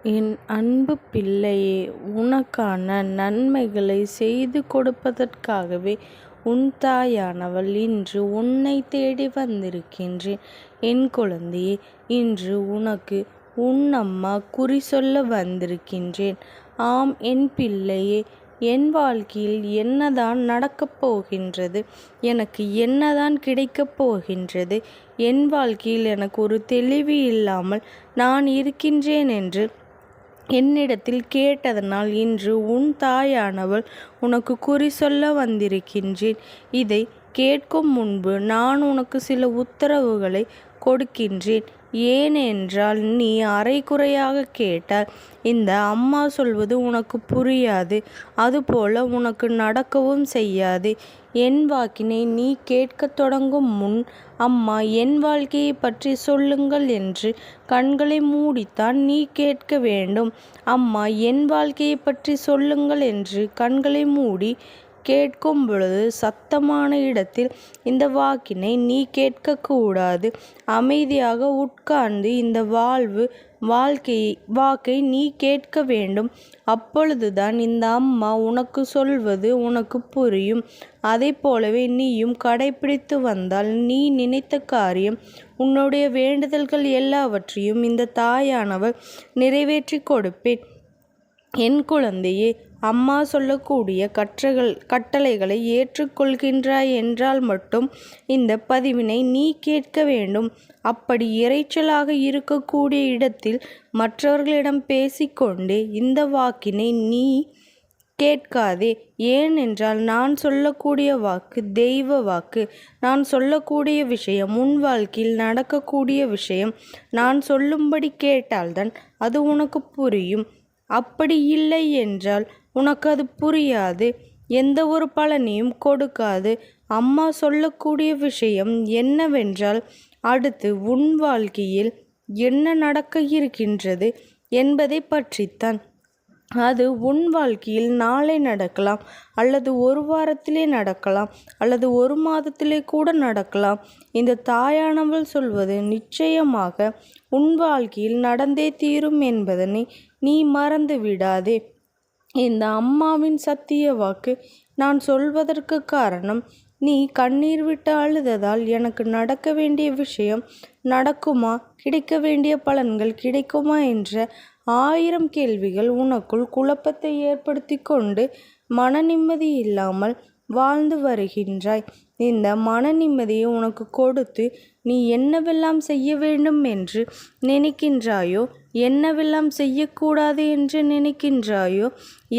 என் அன்பு பிள்ளையே, உனக்கான நன்மைகளைச் செய்து கொடுப்பதற்காகவே உன் தாயானவள் இன்று உன்னைத் தேடி வந்திருக்கின்றேன். என் குழந்தையே, இன்று உனக்கு உன் அம்மா குறி சொல்ல வந்திருக்கின்றேன். ஆம் என் பிள்ளையே, என் வாழ்க்கையில் என்னதான் நடக்கப் போகின்றது, எனக்கு என்னதான் கிடைக்கப் போகின்றது, என் வாழ்க்கையில் எனக்கு ஒரு தெளிவு இல்லாமல் நான் இருக்கின்றேன் என்று என்னிடத்தில் கேட்டதனால் இன்று உன் தாயானவள் உனக்கு குறி சொல்ல வந்திருக்கின்றேன். இதை கேட்கும் முன்பு நான் உனக்கு சில உத்தரவுகளை கொடுக்கின்றேன். ஏனென்றால் நீ அரைகுறையாக கேட்டால் இந்த அம்மா சொல்வது உனக்கு புரியாது, அதுபோல உனக்கு நடக்கவும் செய்யாது. என் வாக்கினை நீ கேட்கத் தொடங்கும் முன் அம்மா என் வாழ்க்கையை பற்றி சொல்லுங்கள் என்று கண்களை மூடித்தான் நீ கேட்க வேண்டும். அம்மா என் வாழ்க்கையை பற்றி சொல்லுங்கள் என்று கண்களை மூடி கேட்கும் பொழுது சத்தமான இடத்தில் இந்த வாக்கினை நீ கேட்கக்கூடாது. அமைதியாக உட்கார்ந்து இந்த வாக்கை நீ கேட்க வேண்டும். அப்பொழுதுதான் இந்த அம்மா உனக்கு சொல்வது உனக்கு புரியும். அதை போலவே நீயும் கடைபிடித்து வந்தால் நீ நினைத்த காரியம், உன்னுடைய வேண்டுதல்கள் எல்லாவற்றையும் இந்த தாயானவள் நிறைவேற்றி கொடுப்பேன். என் குழந்தையே, அம்மா சொல்லக்கூடிய கட்டளைகளை ஏற்றுக்கொள்கின்றாய் என்றால் மட்டும் இந்த பதிவினை நீ கேட்க வேண்டும். அப்படி இரைச்சலாக இருக்கக்கூடிய இடத்தில் மற்றவர்களிடம் பேசிக்கொண்டே இந்த வாக்கினை நீ கேட்காதே. ஏனென்றால் நான் சொல்லக்கூடிய வாக்கு தெய்வ வாக்கு. நான் சொல்லக்கூடிய விஷயம் உன் வாழ்க்கையில் நடக்கக்கூடிய விஷயம். நான் சொல்லும்படி கேட்டால்தான் அது உனக்கு புரியும். அப்படி இல்லை என்றால் உனக்கு அது புரியாது, எந்த ஒரு பலனையும் கொடுக்காது. அம்மா சொல்லக்கூடிய விஷயம் என்னவென்றால், அடுத்து உன் வாழ்க்கையில் என்ன நடக்க இருக்கின்றது என்பதை பற்றித்தான். அது உன் வாழ்க்கையில் நாளை நடக்கலாம், அல்லது ஒரு வாரத்திலே நடக்கலாம், அல்லது ஒரு மாதத்திலே கூட நடக்கலாம். இந்த தாயானவள் சொல்வது நிச்சயமாக உன் வாழ்க்கையில் நடந்தே தீரும் என்பதனை நீ மறந்து விடாதே. இந்த அம்மாவின் சத்திய வாக்கு நான் சொல்வதற்கு காரணம், நீ கண்ணீர் விட்டு அழுததால் எனக்கு நடக்க வேண்டிய விஷயம் நடக்குமா, கிடைக்க வேண்டிய பலன்கள் கிடைக்குமா என்ற 1000 கேள்விகள் உனக்குள் குழப்பத்தை ஏற்படுத்தி கொண்டு மன நிம்மதி இல்லாமல் வாழ்ந்து வருகின்றாய். இந்த மன நிம்மதியை உனக்கு கொடுத்து நீ என்னவெல்லாம் செய்ய வேண்டும் என்று நினைக்கின்றாயோ, என்னவெல்லாம் செய்யக்கூடாது என்று நினைக்கின்றாயோ,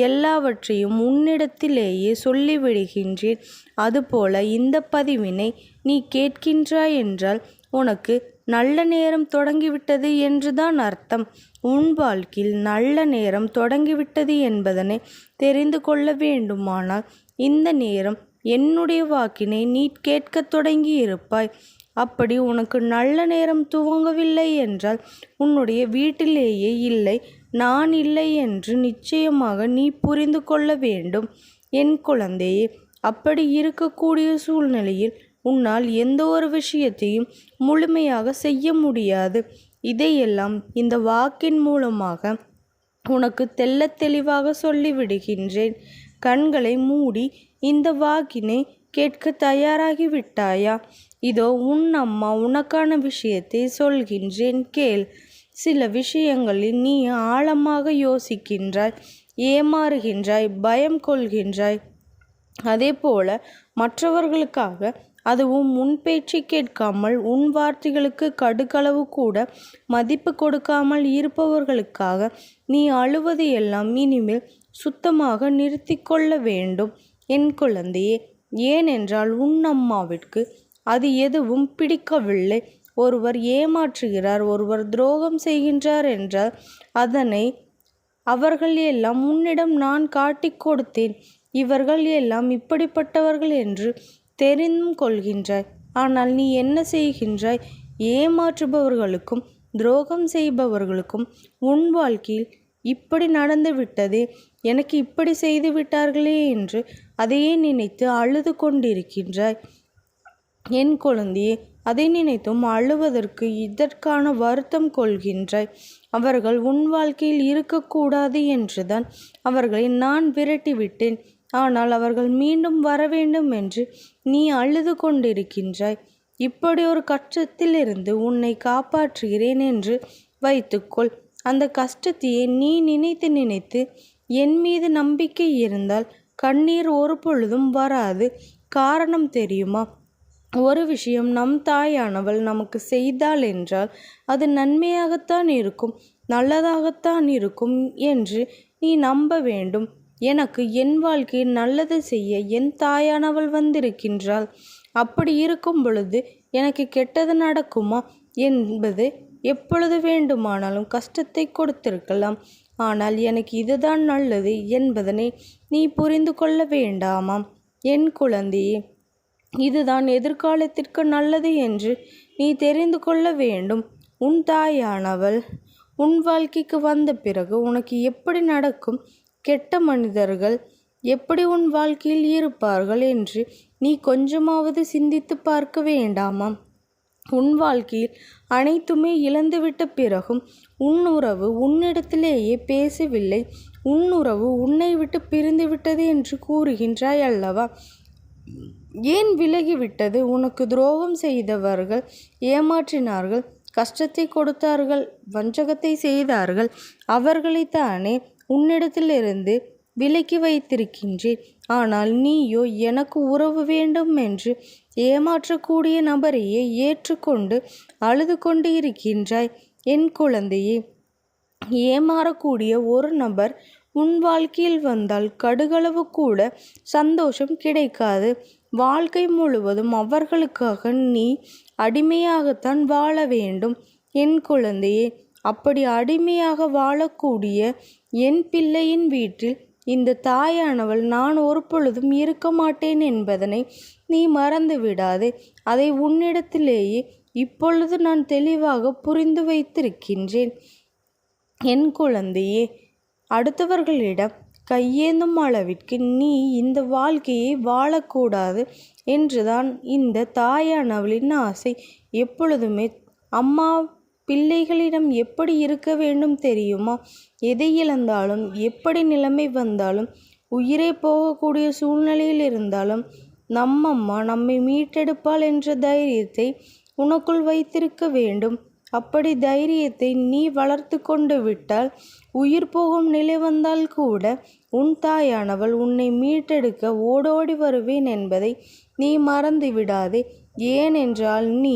எல்லாவற்றையும் உன்னிடத்திலேயே சொல்லிவிடுகின்றேன். அதுபோல இந்த பதிவினை நீ கேட்கின்றாய் என்றால் உனக்கு நல்ல நேரம் தொடங்கிவிட்டது என்றுதான் அர்த்தம். உன் வாழ்க்கையில் நல்ல நேரம் தொடங்கிவிட்டது என்பதனை தெரிந்து கொள்ள வேண்டுமானால் இந்த நேரம் என்னுடைய வாக்கினை நீ கேட்கத் தொடங்கி இருப்பாய். அப்படி உனக்கு நல்ல நேரம் துவங்கவில்லை என்றால் உன்னுடைய வீட்டிலேயே இல்லை, நான் இல்லை என்று நிச்சயமாக நீ புரிந்து கொள்ள வேண்டும். என் குழந்தையே, அப்படி இருக்கக்கூடிய சூழ்நிலையில் உன்னால் எந்த ஒரு விஷயத்தையும் முழுமையாக செய்ய முடியாது. இதையெல்லாம் இந்த வாக்கின் மூலமாக உனக்கு தெள்ளத் தெளிவாக சொல்லிவிடுகின்றேன். கண்களை மூடி இந்த வாக்கினை கேட்க தயாராகி விட்டாயா? இதோ உன் அம்மா உனக்கான விஷயத்தை சொல்கின்றேன், கேள். சில விஷயங்களில் நீ ஆழமாக யோசிக்கின்றாய், ஏமாறுகின்றாய், பயம் கொள்கின்றாய். அதே போல மற்றவர்களுக்காக, அதுவும் உன் பேச்சு கேட்காமல் உன் வார்த்தைகளுக்கு கடுகளவு கூட மதிப்பு கொடுக்காமல் இருப்பவர்களுக்காக நீ அழுவது எல்லாம் இனிமேல் சுத்தமாக நிறுத்தி கொள்ள வேண்டும் என் குழந்தையே. ஏனென்றால் உன் அம்மாவிற்கு அது எதுவும் பிடிக்கவில்லை. ஒருவர் ஏமாற்றுகிறார், ஒருவர் துரோகம் செய்கின்றார் என்றால் அதனை அவர்கள் எல்லாம் உன்னிடம் நான் காட்டிக் கொடுத்தேன். இவர்கள் எல்லாம் இப்படிப்பட்டவர்கள் என்று தெரிந்தும் கொள்கின்றாய். ஆனால் நீ என்ன செய்கின்றாய்? ஏமாற்றுபவர்களுக்கும் துரோகம் செய்பவர்களுக்கும் உன் வாழ்க்கையில் இப்படி நடந்து விட்டதே, எனக்கு இப்படி செய்து விட்டார்களே என்று அதையே நினைத்து அழுது கொண்டிருக்கின்றாய். என் குழந்தையே, அதை நினைத்தும் அழுவதற்கு இதற்கான வருத்தம் கொள்கின்றாய். அவர்கள் உன் வாழ்க்கையில் இருக்கக்கூடாது என்றுதான் அவர்களை நான் விரட்டிவிட்டேன். ஆனால் அவர்கள் மீண்டும் வர வேண்டும் என்று நீ அழுது கொண்டிருக்கின்றாய். இப்படி ஒரு கஷ்டத்திலிருந்து உன்னை காப்பாற்றுகிறேன் என்று வைத்துக்கொள். அந்த கஷ்டத்தையே நீ நினைத்து நினைத்து என் மீது நம்பிக்கை இருந்தால் கண்ணீர் ஒரு பொழுதும் வராது. காரணம் தெரியுமா? ஒரு விஷயம் நம் தாயானவள் நமக்கு செய்தாள் என்றால் அது நன்மையாகத்தான் இருக்கும், நல்லதாகத்தான் இருக்கும் என்று நீ நம்ப வேண்டும். எனக்கு என் வாழ்க்கையில் நல்லது செய்ய என் தாயானவள் வந்திருக்கின்றாள். அப்படி இருக்கும் பொழுது எனக்கு கெட்டது நடக்குமா என்பது எப்பொழுது வேண்டுமானாலும் கஷ்டத்தை கொடுத்திருக்கலாம். ஆனால் எனக்கு இதுதான் நல்லது என்பதனை நீ புரிந்து கொள்ள வேண்டாமாம்? என் குழந்தையே, இதுதான் எதிர்காலத்திற்கு நல்லது என்று நீ தெரிந்து கொள்ள வேண்டும். உன் தாயானவள் உன் வாழ்க்கைக்கு வந்த பிறகு உனக்கு எப்படி நடக்கும், கெட்ட மனிதர்கள் எப்படி உன் வாழ்க்கையில் இருப்பார்கள் என்று நீ கொஞ்சமாவது சிந்தித்து பார்க்க வேண்டாமாம்? உன் வாழ்க்கையில் அனைத்துமே இழந்துவிட்ட பிறகும் உன் உறவு உன்னிடத்திலேயே பேசவில்லை, உன் உறவு உன்னை விட்டு பிரிந்து விட்டது என்று கூறுகின்றாய் அல்லவா? ஏன் விலகிவிட்டது? உனக்கு துரோகம் செய்தவர்கள், ஏமாற்றினார்கள், கஷ்டத்தை கொடுத்தார்கள், வஞ்சகத்தை செய்தார்கள், அவர்களைத்தானே உன்னிடத்திலிருந்து விலக்கி வைத்திருக்கின்றேன். ஆனால் நீயோ எனக்கு உறவு வேண்டும் என்று ஏமாற்றக்கூடிய நபரையே ஏற்றுக்கொண்டு அழுது கொண்டு இருக்கின்றாய். என் குழந்தையே, ஏமாறக்கூடிய ஒரு நபர் உன் வாழ்க்கையில் வந்தால் கடுகளவு கூட சந்தோஷம் கிடைக்காது. வாழ்க்கை முழுவதும் அவர்களுக்காக நீ அடிமையாகத்தான் வாழ வேண்டும். என் குழந்தையே, அப்படி அடிமையாக வாழக்கூடிய என் பிள்ளையின் வீட்டில் இந்த தாயானவள் நான் ஒரு பொழுதும் இருக்க மாட்டேன் என்பதனை நீ மறந்து விடாதே. அதை உன்னிடத்திலேயே இப்பொழுது நான் தெளிவாக புரிந்து வைத்திருக்கின்றேன். என் குழந்தையே, அடுத்தவர்களிடம் கையேந்தும் அளவிற்கு நீ இந்த வாழ்க்கையை வாழக்கூடாது என்றுதான் இந்த தாயானவளின் ஆசை. எப்பொழுதுமே அம்மா பிள்ளைகளிடம் எப்படி இருக்க வேண்டும் தெரியுமா? எதை இழந்தாலும், எப்படி நிலைமை வந்தாலும், உயிரே போகக்கூடிய சூழ்நிலையில் இருந்தாலும் நம்மம்மா நம்மை மீட்டெடுப்பாள் என்ற தைரியத்தை உனக்குள் வைத்திருக்க வேண்டும். அப்படி தைரியத்தை நீ வளர்த்து கொண்டு விட்டால் உயிர் போகும் நிலை வந்தால் கூட உன் தாயானவள் உன்னை மீட்டெடுக்க ஓடோடி வருவேன் என்பதை நீ மறந்து விடாதே. ஏனென்றால் நீ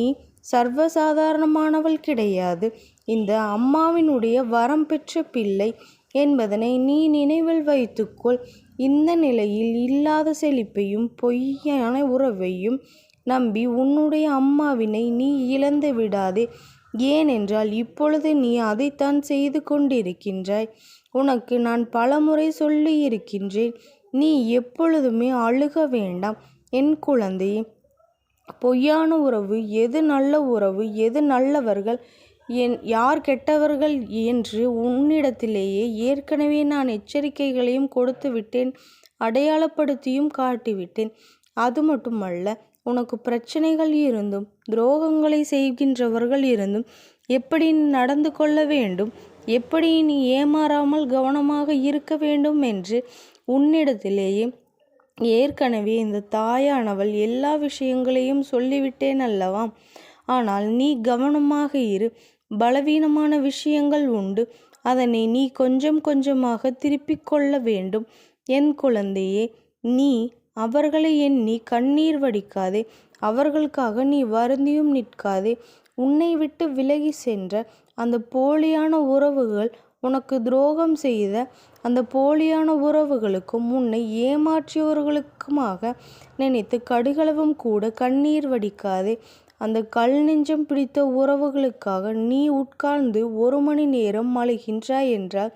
சர்வசாதாரணமானவள் கிடையாது. இந்த அம்மாவினுடைய வரம் பெற்ற பிள்ளை என்பதனை நீ நினைவில் வைத்துக்கொள். இந்த நிலையில் இல்லாத செழிப்பையும் பொய்யான உறவையும் நம்பி உன்னுடைய அம்மாவினை நீ இழந்து விடாதே. ஏனென்றால் இப்பொழுது நீ அதைத்தான் செய்து கொண்டிருக்கின்றாய். உனக்கு நான் பலமுறை சொல்லி இருக்கின்றேன், நீ எப்பொழுதுமே அழுக வேண்டாம். என் குழந்தையே, பொய்யான உறவு எது, நல்ல உறவு எது, நல்லவர்கள் யார் கெட்டவர்கள் என்று உன்னிடத்திலேயே ஏற்கனவே நான் எச்சரிக்கைகளையும் கொடுத்து விட்டேன், அடையாளப்படுத்தியும் காட்டிவிட்டேன். அது மட்டுமல்ல, உனக்கு பிரச்சனைகள் இருந்தும் துரோகங்களை செய்கின்றவர்கள் இருந்தும் எப்படி நடந்து கொள்ள வேண்டும், எப்படி நீ ஏமாறாமல் கவனமாக இருக்க வேண்டும் என்று உன்னிடத்திலேயே ஏற்கனவே இந்த தாயானவள் எல்லா விஷயங்களையும் சொல்லிவிட்டேன் அல்லவா? ஆனால் நீ கவனமாக இரு. பலவீனமான விஷயங்கள் உண்டு, அதனை நீ கொஞ்சம் கொஞ்சமாக திருப்பிக் கொள்ள வேண்டும். என் குழந்தையே, நீ அவர்களை எண்ணி கண்ணீர் வடிக்காதே, அவர்களுக்காக நீ வருந்தியும் நிற்காதே. உன்னை விட்டு விலகி சென்ற அந்த போலியான உறவுகள், உனக்கு துரோகம் செய்த அந்த போலியான உறவுகளுக்கும் உன்னை ஏமாற்றியவர்களுக்குமாக நினைத்து கடுகளவும் கூட கண்ணீர் வடிக்காதே. அந்த கல் நெஞ்சம் பிடித்த உறவுகளுக்காக நீ உட்கார்ந்து 1 மணி நேரம் அழுகின்றாய் என்றால்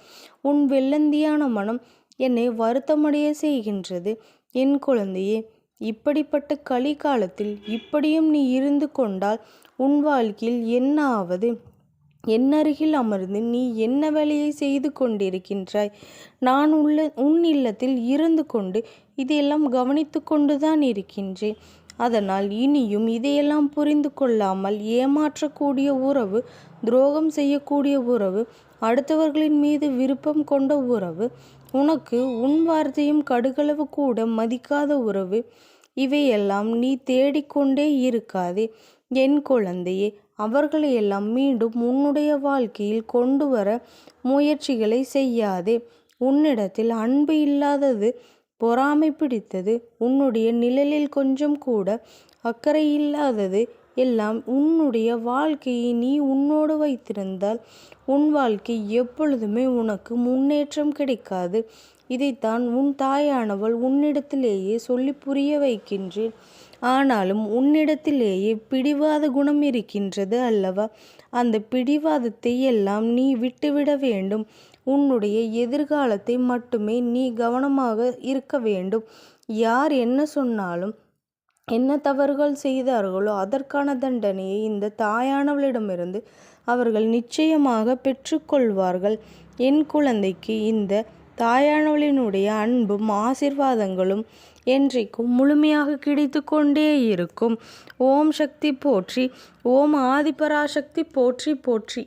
உன் வெள்ளந்தியான மனம் என்னை வருத்தமடைய செய்கின்றது. என் குழந்தையே, இப்படிப்பட்ட கலிகாலத்தில் இப்படியும் நீ இருந்து கொண்டால் உன் வாழ்க்கையில் என்ன ஆவது? என் அருகில் அமர்ந்து நீ என்ன வேலையை செய்து கொண்டிருக்கின்றாய்? நான் உன் இல்லத்தில் இருந்து கொண்டு இதையெல்லாம் கவனித்து கொண்டுதான் இருக்கின்றேன். அதனால் இனியும் இதையெல்லாம் புரிந்து கொள்ளாமல் ஏமாற்றக்கூடிய உறவு, துரோகம் செய்யக்கூடிய உறவு அடுத்தவர்களின் மீது விருப்பம் கொண்ட உறவு, உனக்கு உன் வார்த்தையும் கடுகளவு கூட மதிக்காத உறவு, இவையெல்லாம் நீ தேடிக்கொண்டே இருக்காதே. என் குழந்தையே, அவர்களையெல்லாம் மீண்டும் உன்னுடைய வாழ்க்கையில் கொண்டு வர முயற்சிகளை செய்யாதே. உன்னிடத்தில் அன்பு இல்லாதது, பொறாமை பிடித்தது, உன்னுடைய நிழலில் கொஞ்சம் கூட அக்கறை இல்லாதது எல்லாம் உன்னுடைய வாழ்க்கையை நீ உன்னோடு வைத்திருந்தால் உன் வாழ்க்கை எப்பொழுதுமே உனக்கு முன்னேற்றம் கிடைக்காது. இதைத்தான் உன் தாயானவள் உன்னிடத்திலேயே சொல்லி புரிய வைக்கின்றேன். ஆனாலும் உன்னிடத்திலேயே பிடிவாத குணம் இருக்கின்றது அல்லவா? அந்த பிடிவாதத்தை எல்லாம் நீ விட்டுவிட வேண்டும். உன்னுடைய எதிர்காலத்தை மட்டுமே நீ கவனமாக இருக்க வேண்டும். யார் என்ன சொன்னாலும், என்ன தவறுகள் செய்தார்களோ அதற்கான தண்டனையை இந்த தாயானவளிடமிருந்து அவர்கள் நிச்சயமாக பெற்றுக்கொள்வார்கள். என் குழந்தைக்கு இந்த தாயானவளினுடைய அன்பும் ஆசீர்வாதங்களும் என்றைக்கும் முழுமையாக கிடைத்து கொண்டே இருக்கும். ஓம் சக்தி போற்றி. ஓம் ஆதிபராசக்தி போற்றி போற்றி.